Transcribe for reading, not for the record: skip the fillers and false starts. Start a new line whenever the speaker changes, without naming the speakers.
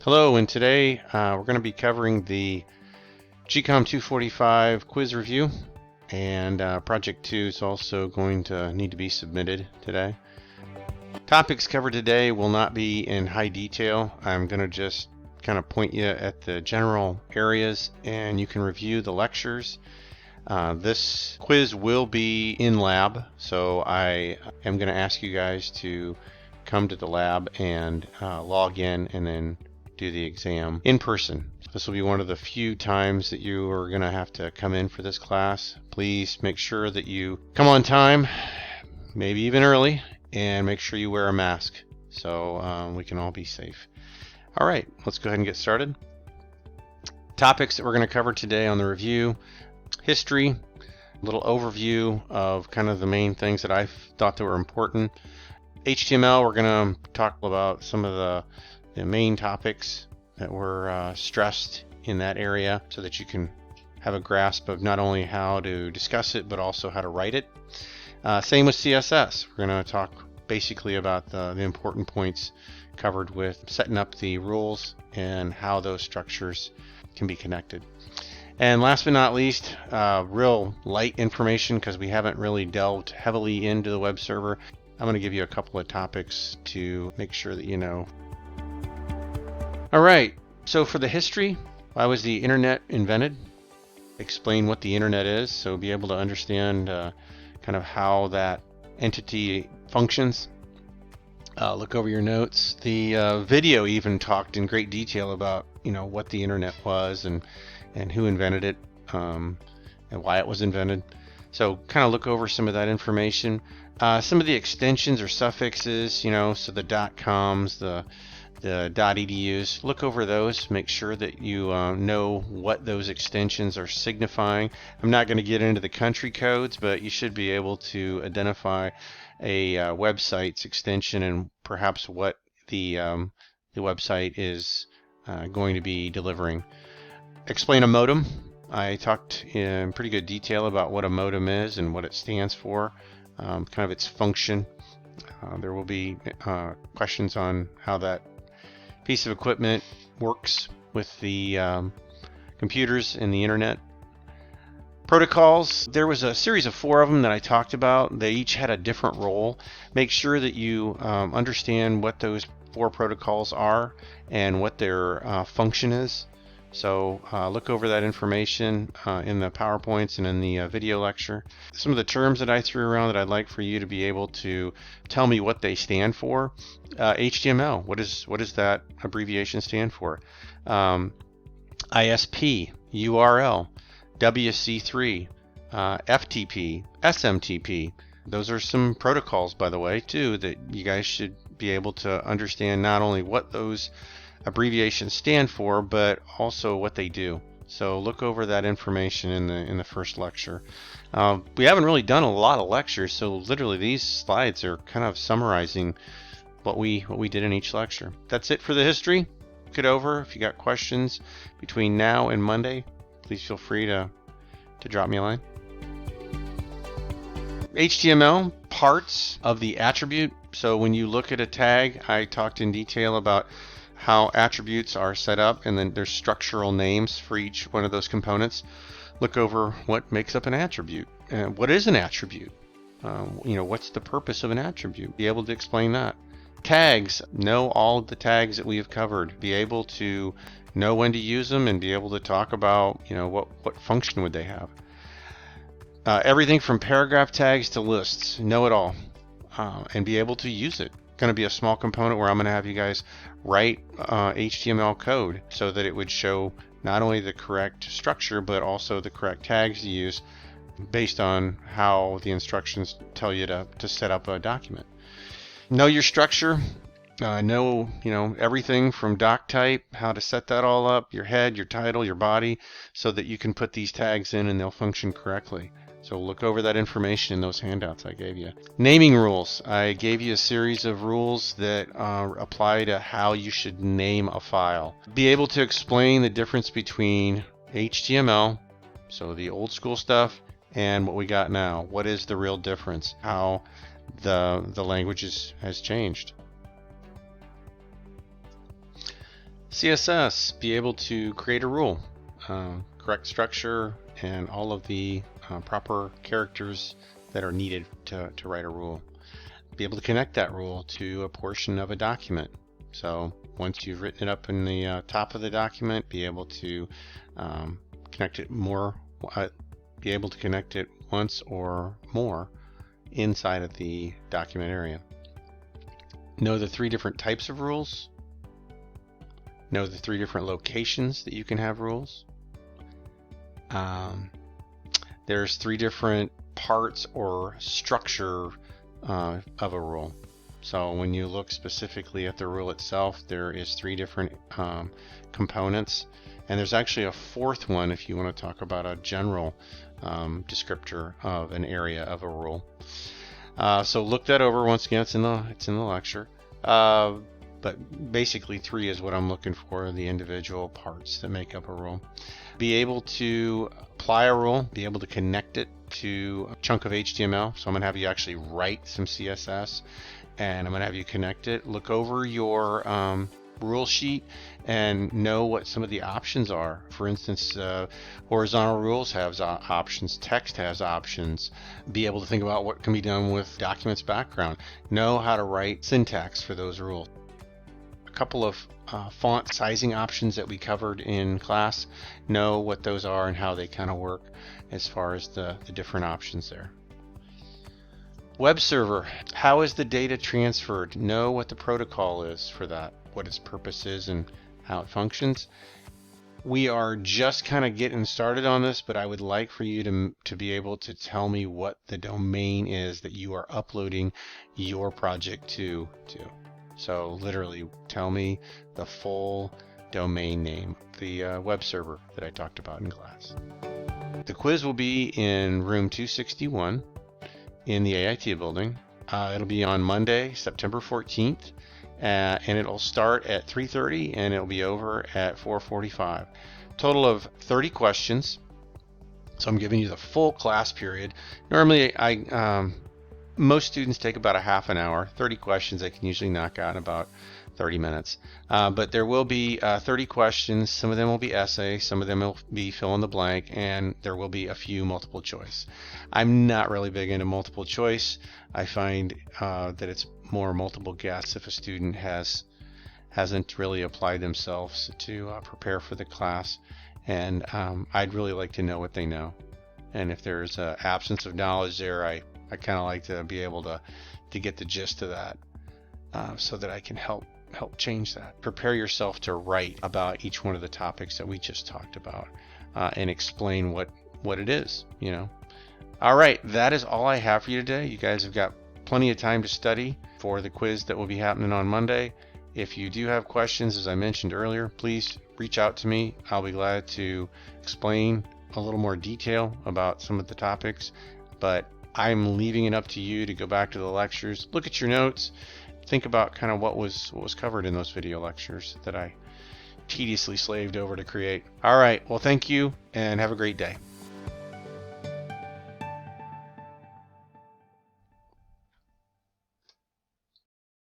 Hello, and today we're going to be covering the GCOMM245 quiz review, and Project 2 is also going to need to be submitted today. Topics covered today will not be in high detail. I'm going to just kind of point you at the general areas, and you can review the lectures. This quiz will be in lab, so I am going to ask you guys to come to the lab and log in and then do the exam in person. This will be one of the few times that you are going to have to come in for this class. Please make sure that you come on time, maybe even early, and make sure you wear a mask so we can all be safe. All right, let's go ahead and get started. Topics that we're going to cover today on the review: history, a little overview of kind of the main things that I thought that were important. HTML, we're going to talk about some of the main topics that were stressed in that area so that you can have a grasp of not only how to discuss it but also how to write it. Same with CSS. We're going to talk basically about the important points covered with setting up the rules and how those structures can be connected. And last but not least, real light information, because we haven't really delved heavily into the web server. I'm going to give you a couple of topics to make sure that you know. All right, so for the history, why was the internet invented? Explain what the internet is, so be able to understand kind of how that entity functions. Look over your notes. The video even talked in great detail about what the internet was and who invented it and why it was invented. So kind of look over some of that information. Some of the extensions or suffixes, so the .coms, the .edus, look over those, make sure that you know what those extensions are signifying. I'm not going to get into the country codes, but you should be able to identify a website's extension and perhaps what the website is going to be delivering. Explain a modem. I talked in pretty good detail about what a modem is and what it stands for, kind of its function. There will be questions on how that piece of equipment works with the computers and the internet. Protocols, there was a series of 4 of them that I talked about. They each had a different role. Make sure that you understand what those 4 protocols are and what their function is. So look over that information in the PowerPoints and in the video lecture. Some of the terms that I threw around that I'd like for you to be able to tell me what they stand for. HTML, what does that abbreviation stand for? ISP, URL, WC3, FTP, SMTP. Those are some protocols, by the way, too, that you guys should be able to understand not only what those abbreviations stand for, but also what they do. So look over that information in the first lecture. We haven't really done a lot of lectures, so literally these slides are kind of summarizing what we did in each lecture. That's it for the history. Look it over. If you got questions between now and Monday, please feel free to drop me a line. HTML, parts of the attribute. So when you look at a tag, I talked in detail about how attributes are set up, and then there's structural names for each one of those components. Look over what makes up an attribute. What is an attribute? What's the purpose of an attribute? Be able to explain that. Tags, know all of the tags that we have covered. Be able to know when to use them and be able to talk about, what function would they have. Everything from paragraph tags to lists, know it all, and be able to use it. Going to be a small component where I'm going to have you guys write HTML code so that it would show not only the correct structure but also the correct tags to use based on how the instructions tell you to set up a document. Know your structure. Know everything from doc type, how to set that all up, your head, your title, your body, so that you can put these tags in and they'll function correctly. So look over that information in those handouts I gave you. Naming rules. I gave you a series of rules that apply to how you should name a file. Be able to explain the difference between HTML, so the old school stuff, and what we got now. What is the real difference? How the language has changed. CSS, be able to create a rule, correct structure, and all of the proper characters that are needed to write a rule. Be able to connect that rule to a portion of a document. So once you've written it up in the top of the document, be able to connect it be able to connect it once or more inside of the document area. Know the 3 different types of rules. Know the 3 different locations that you can have rules. There's 3 different parts or structure of a rule. So when you look specifically at the rule itself, there is 3 different components, and there's actually a 4th one if you want to talk about a general descriptor of an area of a rule. So look that over. Once again, it's in the lecture. But basically 3 is what I'm looking for, the individual parts that make up a rule. Be able to apply a rule, be able to connect it to a chunk of HTML. So I'm going to have you actually write some CSS, and I'm going to have you connect it. Look over your rule sheet and know what some of the options are. For instance, horizontal rules have options, text has options. Be able to think about what can be done with documents background. Know how to write syntax for those rules. Couple of font sizing options that we covered in class. Know what those are and how they kind of work as far as the different options there. Web server, how is the data transferred? Know what the protocol is for that, what its purpose is and how it functions. We are just kind of getting started on this, but I would like for you to be able to tell me what the domain is that you are uploading your project to. So literally tell me the full domain name, the web server that I talked about in class. The quiz will be in room 261 in the AIT building. It'll be on Monday, September 14th, and it'll start at 3:30 and it'll be over at 4:45. Total of 30 questions. So I'm giving you the full class period. Normally most students take about a half an hour. 30 questions I can usually knock out in about 30 minutes. But there will be 30 questions. Some of them will be essay, some of them will be fill in the blank, and there will be a few multiple choice. I'm not really big into multiple choice. I find that it's more multiple guess if a student hasn't really applied themselves to prepare for the class. And I'd really like to know what they know. And if there's an absence of knowledge there, I kind of like to be able to get the gist of that so that I can help change that. Prepare yourself to write about each one of the topics that we just talked about and explain what it is, you know. All right, that is all I have for you today. You guys have got plenty of time to study for the quiz that will be happening on Monday. If you do have questions, as I mentioned earlier, please reach out to me. I'll be glad to explain a little more detail about some of the topics, but I'm leaving it up to you to go back to the lectures, look at your notes, think about kind of what was covered in those video lectures that I tediously slaved over to create. All right, well, thank you and have a great day.